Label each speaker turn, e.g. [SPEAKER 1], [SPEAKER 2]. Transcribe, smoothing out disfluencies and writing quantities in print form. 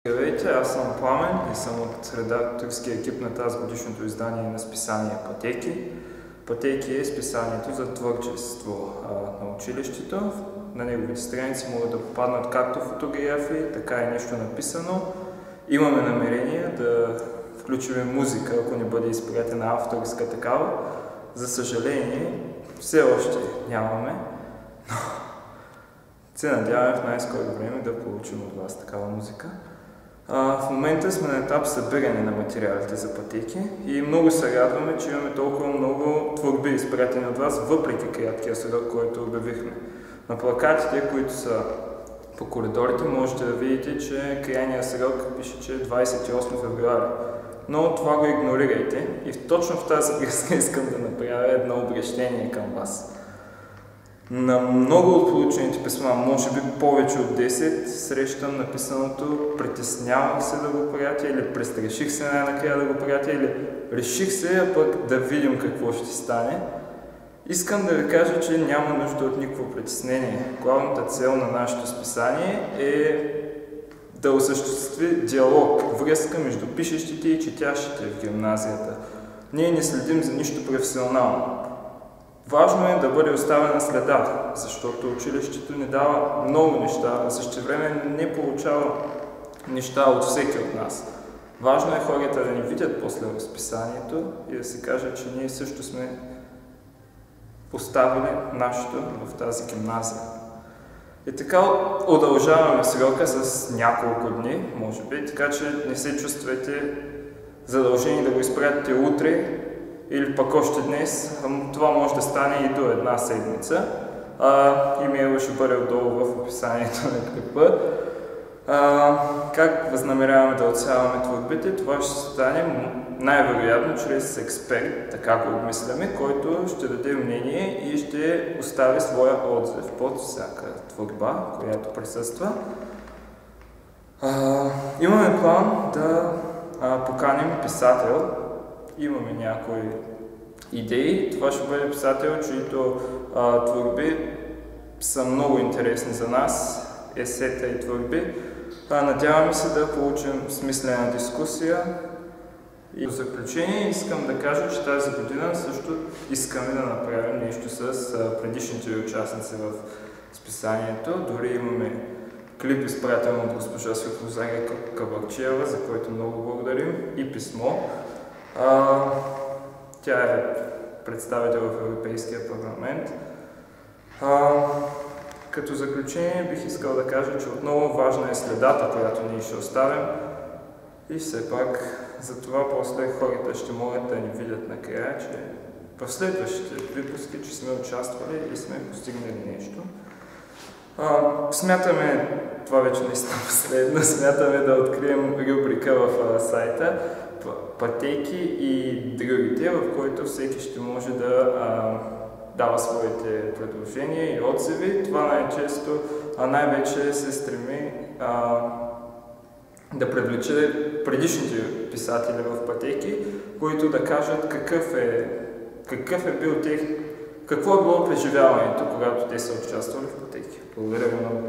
[SPEAKER 1] Здравейте, аз съм Пламен и съм от редакторския екип на тази годишното издание на списание Пътеки. Пътеки е списанието за творчество на училището. На неговите страници могат да попаднат както фотографии, така и нещо написано. Имаме намерение да включим музика, ако ни бъде изпратена авторска такава. За съжаление, все още нямаме, но се надяваме в най-скоро време да получим от вас такава музика. В момента сме на етап събиране на материалите за пътеки и много се радваме, че имаме толкова много творби изпратени от вас, въпреки краткия срок, който обявихме. На плакатите, които са по коридорите, можете да видите, че крайният срок пише, че е 28 февруари. Но това го игнорирайте и точно в тази връзка искам да направя едно обръщение към вас. На много от получените писма, може би повече от 10, срещам написаното "притеснявах се да го пратя" или "престраших се най-накрая да го пратя" или "реших се, а пък да видим какво ще стане". Искам да ви кажа, че няма нужда от никакво притеснение. Главната цел на нашето списание е да осъществи диалог, връзка между пишещите и четящите в гимназията. Ние не следим за нищо професионално. Важно е да бъде оставена следа, защото училището ни дава много неща, а същевременно не получава неща от всеки от нас. Важно е хората да ни видят после разписанието и да се каже, че ние също сме поставили нашето в тази гимназия. И така удължаваме срока с няколко дни, може би, така че не се чувствайте задължени да го изпратите утре или пък още днес. Това може да стане и до една седмица. Имейлът ще бъде отдолу в описанието на клипа. Как възнамеряваме да отсяваме творбите? Това ще стане най-вероятно чрез експерт, така го обмисляме, който ще даде мнение и ще остави своя отзив под всяка творба, която присъства. Имаме план да поканим писател. Имаме някои идеи. Това ще бъде писател, чието творби са много интересни за нас, есета и творби. Надяваме се да получим смислена дискусия. И в заключение искам да кажа, че тази година също искаме да направим нещо с предишните участници в списанието. Дори имаме клип, изпратен от госпожа Светлозария Кабакчиева, за който много благодарим, и писмо. Тя е представител в Европейския парламент. Като заключение бих искал да кажа, че отново важна е следата, която ние ще оставим, и все пак за това после хората ще могат да ни видят накрая, че в следващите выпуски, че сме участвали и сме постигнали нещо. Смятаме, това вече наистина последно, смятаме да открием рубрика в сайта "Пътеки и другите", в който всеки ще може да дава своите предложения и отзиви. Това най-често, най-вече се стреми да привлече предишните писатели в Пътеки, които да кажат какво е било преживяването, когато те са участвали в Пътеки. Благодаря ви много.